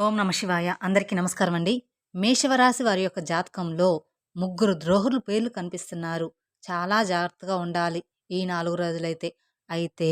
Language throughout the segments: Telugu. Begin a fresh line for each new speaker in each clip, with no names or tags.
ఓం నమ శివాయ. అందరికీ నమస్కారం అండి. మేషవరాశి వారి యొక్క జాతకంలో ముగ్గురు ద్రోహుల పేర్లు కనిపిస్తున్నారు. చాలా జాగ్రత్తగా ఉండాలి ఈ 4 రోజులైతే. అయితే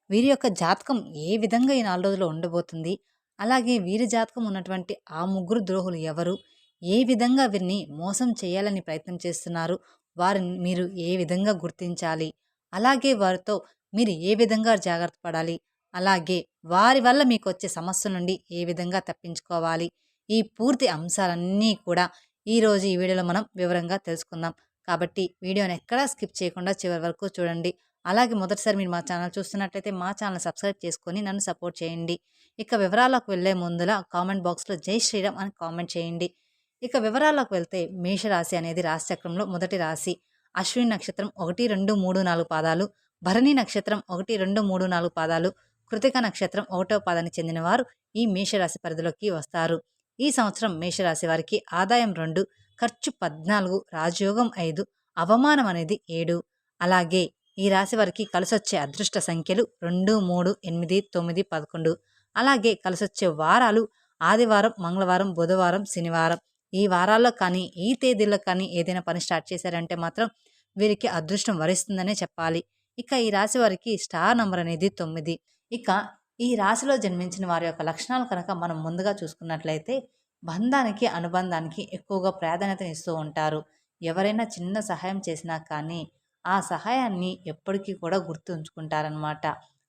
వీరి యొక్క జాతకం ఏ విధంగా ఈ 4 రోజులు ఉండబోతుంది? అలాగే వీరి జాతకం ఉన్నటువంటి ఆ ముగ్గురు ద్రోహులు ఎవరు? ఏ విధంగా వీరిని మోసం చేయాలని ప్రయత్నం చేస్తున్నారు? వారిని మీరు ఏ విధంగా గుర్తించాలి? అలాగే వారితో మీరు ఏ విధంగా జాగ్రత్త పడాలి? అలాగే వారి వల్ల మీకొచ్చే సమస్యల నుండి ఏ విధంగా తప్పించుకోవాలి? ఈ పూర్తి అంశాలన్నీ కూడా ఈరోజు ఈ వీడియోలో మనం వివరంగా తెలుసుకుందాం. కాబట్టి వీడియోని ఎక్కడా స్కిప్ చేయకుండా చివరి వరకు చూడండి. అలాగే మొదటిసారి మీరు మా ఛానల్ చూస్తున్నట్లయితే మా ఛానల్ సబ్స్క్రైబ్ చేసుకొని నన్ను సపోర్ట్ చేయండి. ఇక వివరాలకు వెళ్ళే ముందుల కామెంట్ బాక్స్‌లో జై శ్రీరామ్ అని కామెంట్ చేయండి. ఇక వివరాల్లోకి వెళ్తే మేషరాశి అనేది రాశిచక్రంలో మొదటి రాశి. అశ్విని నక్షత్రం 1, 2, 3, 4 పాదాలు, భరణి నక్షత్రం 1, 2, 3, 4 పాదాలు, కృతిక నక్షత్రం 1వ పాదానికి చెందిన వారు ఈ మేషరాశి పరిధిలోకి వస్తారు. ఈ సంవత్సరం మేషరాశి వారికి ఆదాయం 2, ఖర్చు 14, రాజయోగం 5, అవమానం అనేది 7. అలాగే ఈ రాశి వారికి కలిసొచ్చే అదృష్ట సంఖ్యలు 2, 3, 8, 9, 11. అలాగే కలిసొచ్చే వారాలు ఆదివారం, మంగళవారం, బుధవారం, శనివారం. ఈ వారాల్లో కానీ ఈ తేదీల్లో కానీ ఏదైనా పని స్టార్ట్ చేశారంటే మాత్రం వీరికి అదృష్టం వరిస్తుందనే చెప్పాలి. ఇక ఈ రాశి వారికి స్టార్ నంబర్ అనేది 9. ఇక ఈ రాశిలో జన్మించిన వారి యొక్క లక్షణాలు కనుక మనం ముందుగా చూసుకున్నట్లయితే బంధానికి అనుబంధానికి ఎక్కువగా ప్రాధాన్యతనిస్తూ ఉంటారు. ఎవరైనా చిన్న సహాయం చేసినా కానీ ఆ సహాయాన్ని ఎప్పటికీ కూడా గుర్తుంచుకుంటారనమాట.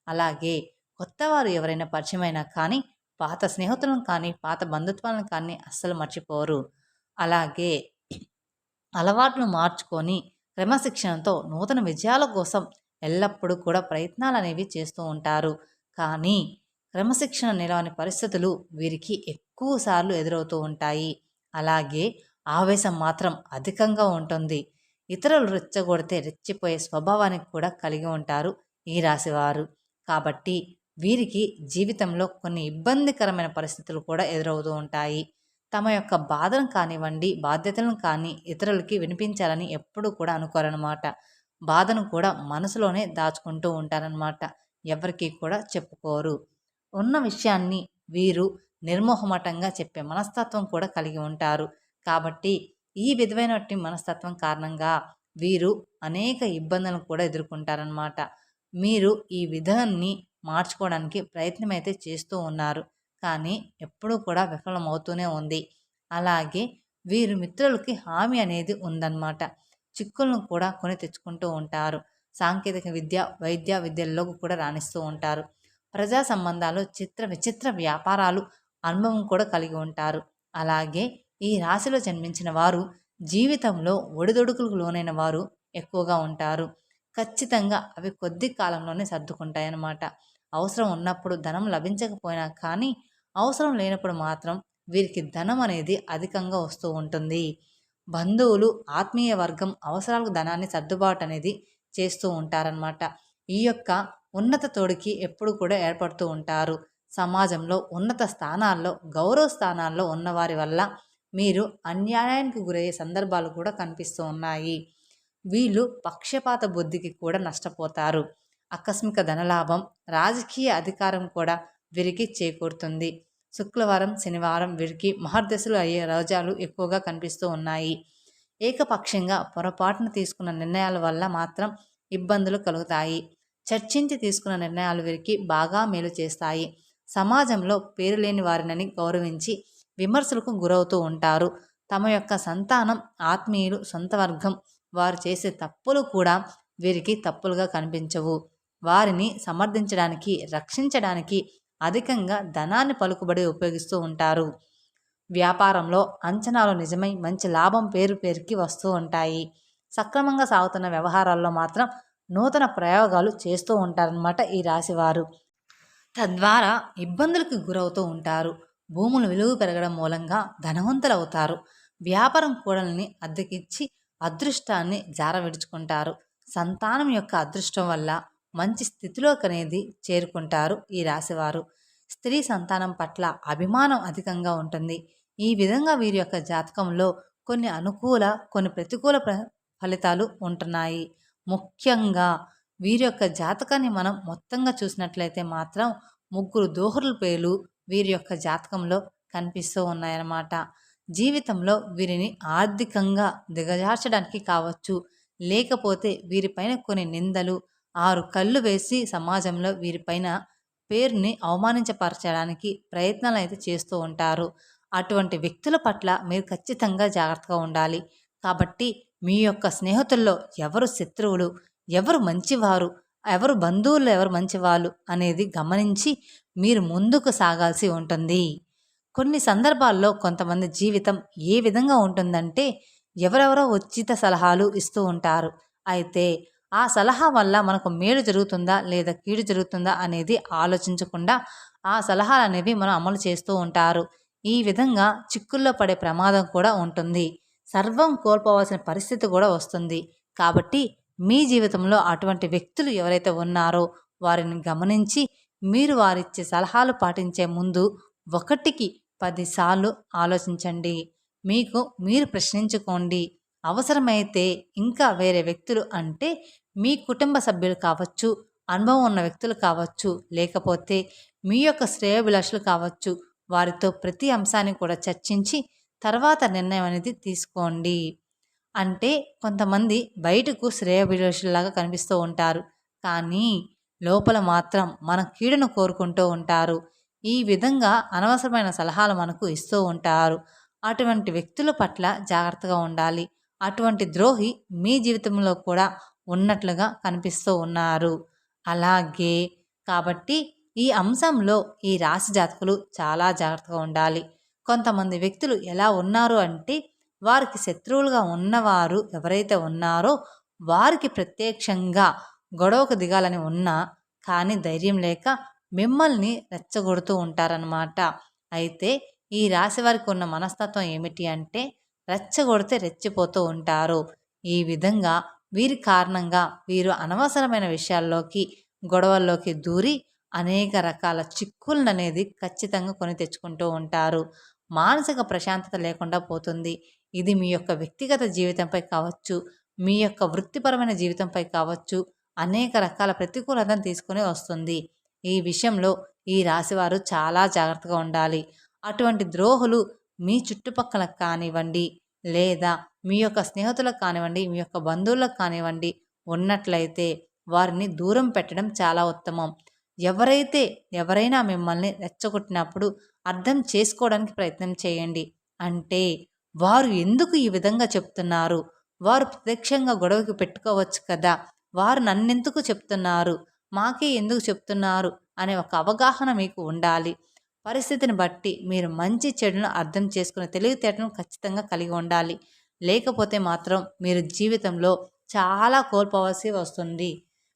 అలాగే కొత్తవారు ఎవరైనా పరిచయమైనా కానీ పాత స్నేహితులను కానీ పాత బంధుత్వాలను కానీ అస్సలు మర్చిపోరు. అలాగే అలవాట్లను మార్చుకొని క్రమశిక్షణతో నూతన విజయాల కోసం ఎల్లప్పుడూ కూడా ప్రయత్నాలనేవి చేస్తూ ఉంటారు. కానీ క్రమశిక్షణ నిలవని పరిస్థితులు వీరికి ఎక్కువ సార్లు ఎదురవుతూ ఉంటాయి. అలాగే ఆవేశం మాత్రం అధికంగా ఉంటుంది. ఇతరులు రెచ్చగొడితే రెచ్చిపోయే స్వభావానికి కూడా కలిగి ఉంటారు ఈ రాశివారు. కాబట్టి వీరికి జీవితంలో కొన్ని ఇబ్బందికరమైన పరిస్థితులు కూడా ఎదురవుతూ ఉంటాయి. తమ యొక్క బాధను కానివ్వండి, బాధ్యతలను కానీ ఇతరులకి వినిపించాలని ఎప్పుడూ కూడా అనుకోరనమాట. బాధను కూడా మనసులోనే దాచుకుంటూ ఉంటారనమాట. ఎవరికీ కూడా చెప్పుకోరు. ఉన్న విషయాన్ని వీరు నిర్మోహమాటంగా చెప్పే మనస్తత్వం కూడా కలిగి ఉంటారు. కాబట్టి ఈ విధమైనటువంటి మనస్తత్వం కారణంగా వీరు అనేక ఇబ్బందులను కూడా ఎదుర్కొంటారనమాట. మీరు ఈ విధాన్ని మార్చుకోవడానికి ప్రయత్నం అయితే చేస్తూ ఉన్నారు. కానీ ఎప్పుడూ కూడా విఫలమవుతూనే ఉంది. అలాగే వీరు మిత్రులకి హామీ అనేది ఉందన్నమాట. చిక్కులను కూడా కొని తెచ్చుకుంటూ ఉంటారు. సాంకేతిక విద్య, వైద్య విద్యల్లో కూడా రాణిస్తూ ఉంటారు. ప్రజా సంబంధాలు, విచిత్ర వ్యాపారాలు అనుభవం కూడా కలిగి ఉంటారు. అలాగే ఈ రాశిలో జన్మించిన వారు జీవితంలో ఒడిదొడుకులకు లోనైన వారు ఎక్కువగా ఉంటారు. ఖచ్చితంగా అవి కొద్ది కాలంలోనే సర్దుకుంటాయన్నమాట. అవసరం ఉన్నప్పుడు ధనం లభించకపోయినా కానీ అవసరం లేనప్పుడు మాత్రం వీరికి ధనం అనేది అధికంగా వస్తూ ఉంటుంది. బంధువులు, ఆత్మీయ వర్గం అవసరాలకు ధనాన్ని సర్దుబాటు అనేది చేస్తూ ఉంటారనమాట. ఈ యొక్క ఉన్నత తోడికి ఎప్పుడు కూడా ఏర్పడుతూ ఉంటారు. సమాజంలో ఉన్నత స్థానాల్లో, గౌరవ స్థానాల్లో ఉన్నవారి వల్ల మీరు అన్యాయానికి గురయ్యే సందర్భాలు కూడా కనిపిస్తూ ఉన్నాయి. వీళ్ళు పక్షపాత బుద్ధికి కూడా నష్టపోతారు. ఆకస్మిక ధనలాభం, రాజకీయ అధికారం కూడా వీరికి చేకూరుతుంది. శుక్రవారం, శనివారం వీరికి మహర్దశలు అయ్యే రోజాలు ఎక్కువగా కనిపిస్తూ ఉన్నాయి. ఏకపక్షంగా పొరపాటున తీసుకున్న నిర్ణయాల వల్ల మాత్రం ఇబ్బందులు కలుగుతాయి. చర్చించి తీసుకున్న నిర్ణయాలు వీరికి బాగా మేలు చేస్తాయి. సమాజంలో పేరు లేని వారిని గౌరవించి విమర్శలకు గురవుతూ ఉంటారు. తమ యొక్క సంతానం, ఆత్మీయులు, సొంత వర్గం వారు చేసే తప్పులు కూడా వీరికి తప్పులుగా కనిపించవు. వారిని సమర్థించడానికి, రక్షించడానికి అధికంగా ధనాన్ని పలుకుబడి ఉపయోగిస్తూ ఉంటారు. వ్యాపారంలో అంచనాలు నిజమై మంచి లాభం పేరుకి వస్తూ ఉంటాయి. సక్రమంగా సాగుతున్న వ్యవహారాల్లో మాత్రం నూతన ప్రయోగాలు చేస్తూ ఉంటారన్నమాట ఈ రాశివారు. తద్వారా ఇబ్బందులకు గురవుతూ ఉంటారు. భూముల విలువ పెరగడం మూలంగా ధనవంతులు అవుతారు. వ్యాపారం కూడల్ని అద్దెకిచ్చి అదృష్టాన్ని జారవిడుచుకుంటారు. సంతానం యొక్క అదృష్టం వల్ల మంచి స్థితిలోకి అనేది చేరుకుంటారు ఈ రాశివారు. స్త్రీ సంతానం పట్ల అభిమానం అధికంగా ఉంటుంది. ఈ విధంగా వీరి యొక్క జాతకంలో కొన్ని అనుకూల, కొన్ని ప్రతికూల ఫలితాలు ఉంటున్నాయి. ముఖ్యంగా వీరి యొక్క జాతకాన్ని మనం మొత్తంగా చూసినట్లయితే మాత్రం ముగ్గురు దోహరుల పేర్లు వీరి యొక్క జాతకంలో కనిపిస్తూ ఉన్నాయన్నమాట. జీవితంలో వీరిని ఆర్థికంగా దిగజార్చడానికి కావచ్చు, లేకపోతే వీరిపైన కొన్ని నిందలు, ఆరు కళ్ళు వేసి సమాజంలో వీరిపైన పేరుని అవమానించపరచడానికి ప్రయత్నాలైతే చేస్తూ ఉంటారు. అటువంటి వ్యక్తుల పట్ల మీరు ఖచ్చితంగా జాగ్రత్తగా ఉండాలి. కాబట్టి మీ యొక్క స్నేహితుల్లో ఎవరు శత్రువులు, ఎవరు మంచివారు, ఎవరు బంధువుల్లో ఎవరు మంచివాళ్ళు అనేది గమనించి మీరు ముందుకు సాగాల్సి ఉంటుంది. కొన్ని సందర్భాల్లో కొంతమంది జీవితం ఏ విధంగా ఉంటుందంటే ఎవరెవరో ఉచిత సలహాలు ఇస్తూ ఉంటారు. అయితే ఆ సలహా వల్ల మనకు మేలు జరుగుతుందా లేదా కీడు జరుగుతుందా అనేది ఆలోచించకుండా ఆ సలహాలనేవి మనం అమలు చేస్తూ ఉంటారు. ఈ విధంగా చిక్కుల్లో పడే ప్రమాదం కూడా ఉంటుంది. సర్వం కోల్పోవాల్సిన పరిస్థితి కూడా వస్తుంది. కాబట్టి మీ జీవితంలో అటువంటి వ్యక్తులు ఎవరైతే ఉన్నారో వారిని గమనించి మీరు వారిచ్చే సలహాలు పాటించే ముందు ఒకటికి 10 సార్లు ఆలోచించండి. మీకు మీరు ప్రశ్నించుకోండి. అవసరమైతే ఇంకా వేరే వ్యక్తులు అంటే మీ కుటుంబ సభ్యులు కావచ్చు, అనుభవం ఉన్న వ్యక్తులు కావచ్చు, లేకపోతే మీ యొక్క శ్రేయోభిలాషులు కావచ్చు, వారితో ప్రతి అంశాన్ని కూడా చర్చించి తర్వాత నిర్ణయం అనేది తీసుకోండి. అంటే కొంతమంది బయటకు శ్రేయోభిలాషుల్లాగా కనిపిస్తూ ఉంటారు. కానీ లోపల మాత్రం మన కీడును కోరుకుంటూ ఉంటారు. ఈ విధంగా అనవసరమైన సలహాలు మనకు ఇస్తూ ఉంటారు. అటువంటి వ్యక్తుల పట్ల జాగ్రత్తగా ఉండాలి. అటువంటి ద్రోహి మీ జీవితంలో కూడా ఉన్నట్లుగా కనిపిస్తూ ఉన్నారు. అలాగే కాబట్టి ఈ అంశంలో ఈ రాశి జాతకులు చాలా జాగ్రత్తగా ఉండాలి. కొంతమంది వ్యక్తులు ఎలా ఉన్నారు అంటే వారికి శత్రువులుగా ఉన్నవారు ఎవరైతే ఉన్నారో వారికి ప్రత్యక్షంగా గొడవకు దిగాలని ఉన్నా కానీ ధైర్యం లేక మిమ్మల్ని రెచ్చగొడుతూ ఉంటారనమాట. అయితే ఈ రాశి వారికి ఉన్న మనస్తత్వం ఏమిటి అంటే రెచ్చగొడితే రెచ్చిపోతూ ఉంటారు. ఈ విధంగా వీరి కారణంగా వీరు అనవసరమైన విషయాల్లోకి గొడవల్లోకి దూరి అనేక రకాల చిక్కులను అనేది ఖచ్చితంగా కొని తెచ్చుకుంటూ ఉంటారు. మానసిక ప్రశాంతత లేకుండా పోతుంది. ఇది మీ యొక్క వ్యక్తిగత జీవితంపై కావచ్చు, మీ యొక్క వృత్తిపరమైన జీవితంపై కావచ్చు, అనేక రకాల ప్రతికూలతను తీసుకుని వస్తుంది. ఈ విషయంలో ఈ రాశివారు చాలా జాగ్రత్తగా ఉండాలి. అటువంటి ద్రోహులు మీ చుట్టుపక్కల కానివ్వండి, లేదా మీ యొక్క స్నేహితులకు కానివ్వండి, మీ యొక్క బంధువులకు కానివ్వండి ఉన్నట్లయితే వారిని దూరం పెట్టడం చాలా ఉత్తమం. ఎవరైనా మిమ్మల్ని రెచ్చగొట్టినప్పుడు అర్థం చేసుకోవడానికి ప్రయత్నం చేయండి. అంటే వారు ఎందుకు ఈ విధంగా చెప్తున్నారు, వారు ప్రత్యక్షంగా గొడవకి పెట్టుకోవచ్చు కదా, వారు నన్నెందుకు చెప్తున్నారు, మాకే ఎందుకు చెప్తున్నారు అనే ఒక అవగాహన మీకు ఉండాలి. పరిస్థితిని బట్టి మీరు మంచి చెడును అర్థం చేసుకునే తెలివితేటను ఖచ్చితంగా కలిగి ఉండాలి. లేకపోతే మాత్రం మీరు జీవితంలో చాలా కోల్పోవాల్సి వస్తుంది.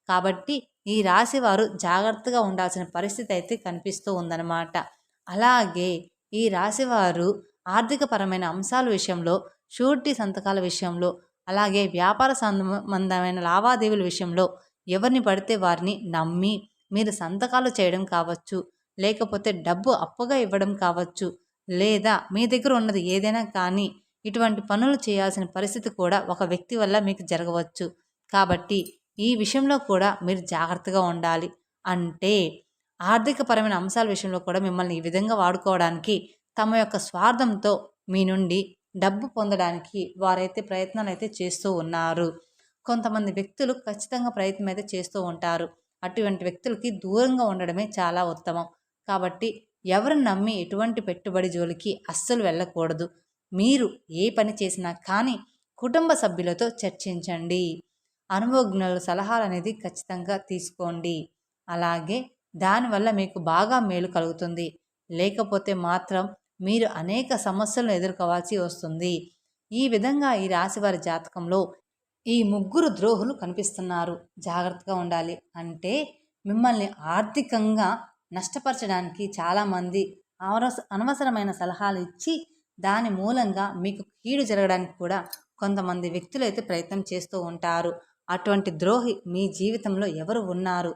కాబట్టి ఈ రాశి వారు జాగ్రత్తగా ఉండాల్సిన పరిస్థితి అయితే కనిపిస్తూ ఉందన్నమాట. అలాగే ఈ రాశివారు ఆర్థికపరమైన అంశాల విషయంలో, షూరిటీ సంతకాల విషయంలో, అలాగే వ్యాపార సంబంధమైన లావాదేవీల విషయంలో ఎవరిని పడితే వారిని నమ్మి మీరు సంతకాలు చేయడం కావచ్చు, లేకపోతే డబ్బు అప్పుగా ఇవ్వడం కావచ్చు, లేదా మీ దగ్గర ఉన్నది ఏదైనా కానీ ఇటువంటి పనులు చేయాల్సిన పరిస్థితి కూడా ఒక వ్యక్తి వల్ల మీకు జరగవచ్చు. కాబట్టి ఈ విషయంలో కూడా మీరు జాగ్రత్తగా ఉండాలి. అంటే ఆర్థికపరమైన అంశాల విషయంలో కూడా మిమ్మల్ని ఈ విధంగా వాడుకోవడానికి తమ యొక్క స్వార్థంతో మీ నుండి డబ్బు పొందడానికి వారైతే ప్రయత్నాలు అయితే చేస్తూ ఉన్నారు. కొంతమంది వ్యక్తులు ఖచ్చితంగా ప్రయత్నం అయితే చేస్తూ ఉంటారు. అటువంటి వ్యక్తులకి దూరంగా ఉండడమే చాలా ఉత్తమం. కాబట్టి ఎవరిని నమ్మి ఎటువంటి పెట్టుబడి జోలికి అస్సలు వెళ్ళకూడదు. మీరు ఏ పని చేసినా కానీ కుటుంబ సభ్యులతో చర్చించండి. అనుభవజ్ఞుల సలహాలు అనేది ఖచ్చితంగా తీసుకోండి. అలాగే దానివల్ల మీకు బాగా మేలు కలుగుతుంది. లేకపోతే మాత్రం మీరు అనేక సమస్యలను ఎదుర్కోవాల్సి వస్తుంది. ఈ విధంగా ఈ రాశివారి జాతకంలో ఈ ముగ్గురు ద్రోహులు కనిపిస్తున్నారు. జాగ్రత్తగా ఉండాలి. అంటే మిమ్మల్ని ఆర్థికంగా నష్టపరచడానికి చాలామంది అనవసరమైన సలహాలు ఇచ్చి దాని మూలంగా మీకు కీడు జరగడానికి కూడా కొంతమంది వ్యక్తులు అయితే ప్రయత్నం చేస్తూ ఉంటారు. అటువంటి ద్రోహి మీ జీవితంలో ఎవరు ఉన్నారు,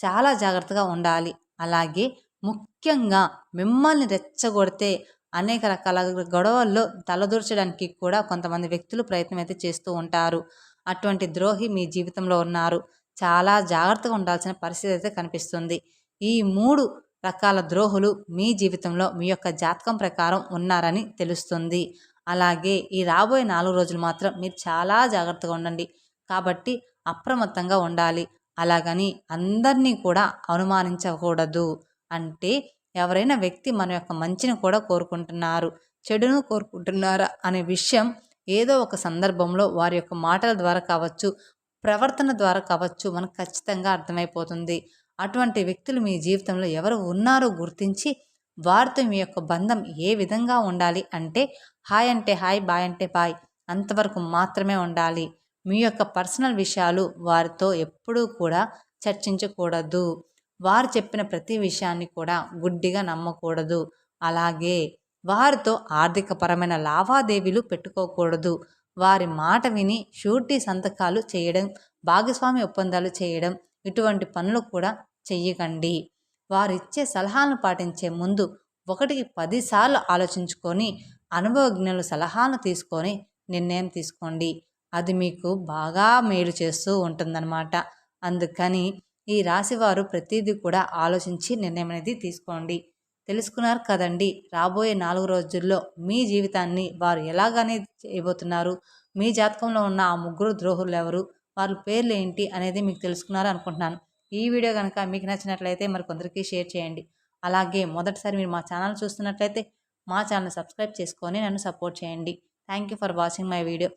చాలా జాగ్రత్తగా ఉండాలి. అలాగే ముఖ్యంగా మిమ్మల్ని రెచ్చగొడితే అనేక రకాల గొడవల్లో తలదూర్చడానికి కూడా కొంతమంది వ్యక్తులు ప్రయత్నం అయితే చేస్తూ ఉంటారు. అటువంటి ద్రోహి మీ జీవితంలో ఉన్నారు. చాలా జాగ్రత్తగా ఉండాల్సిన పరిస్థితి అయితే కనిపిస్తుంది. ఈ 3 రకాల ద్రోహులు మీ జీవితంలో మీ యొక్క జాతకం ప్రకారం ఉన్నారని తెలుస్తుంది. అలాగే ఈ రాబోయే 4 రోజులు మాత్రం మీరు చాలా జాగ్రత్తగా ఉండండి. కాబట్టి అప్రమత్తంగా ఉండాలి. అలాగని అందరినీ కూడా అనుమానించకూడదు. అంటే ఎవరైనా వ్యక్తి మన యొక్క మంచిని కూడా కోరుకుంటున్నారు, చెడును కోరుకుంటున్నారా అనే విషయం ఏదో ఒక సందర్భంలో వారి యొక్క మాటల ద్వారా కావచ్చు, ప్రవర్తన ద్వారా కావచ్చు మనకు ఖచ్చితంగా అర్థమైపోతుంది. అటువంటి వ్యక్తులు మీ జీవితంలో ఎవరు ఉన్నారో గుర్తించి వారితో మీ యొక్క బంధం ఏ విధంగా ఉండాలి అంటే హాయ్ అంటే హాయ్, బాయ్ అంటే బాయ్ అంతవరకు మాత్రమే ఉండాలి. మీ యొక్క పర్సనల్ విషయాలు వారితో ఎప్పుడూ కూడా చర్చించకూడదు. వారు చెప్పిన ప్రతి విషయాన్ని కూడా గుడ్డిగా నమ్మకూడదు. అలాగే వారితో ఆర్థికపరమైన లావాదేవీలు పెట్టుకోకూడదు. వారి మాట విని షూరిటీ సంతకాలు చేయడం, భాగస్వామి ఒప్పందాలు చేయడం ఇటువంటి పనులు కూడా చెయ్యకండి. వారిచ్చే సలహాలను పాటించే ముందు 1కి 10 సార్లు ఆలోచించుకొని అనుభవజ్ఞుల సలహాను తీసుకొని నిర్ణయం తీసుకోండి. అది మీకు బాగా మేలు చేస్తూ ఉంటుందన్నమాట. అందుకని ఈ రాశివారు ప్రతిదీ కూడా ఆలోచించి నిర్ణయం అనేది తీసుకోండి. తెలుసుకున్నారు కదండి, రాబోయే 4 రోజుల్లో మీ జీవితాన్ని వారు ఎలాగనే చేయబోతున్నారు, మీ జాతకంలో ఉన్న ఆ ముగ్గురు ద్రోహులు ఎవరు, వాళ్ళ పేర్లు ఏంటి అనేది మీకు తెలుసుకున్నారు అనుకుంటున్నాను. ఈ వీడియో కనుక మీకు నచ్చినట్లయితే మరి కొందరికి షేర్ చేయండి. అలాగే మొదటిసారి మీరు మా ఛానల్ చూస్తున్నట్లయితే మా ఛానల్ సబ్స్క్రైబ్ చేసుకొని నన్ను సపోర్ట్ చేయండి. Thank you for watching my video.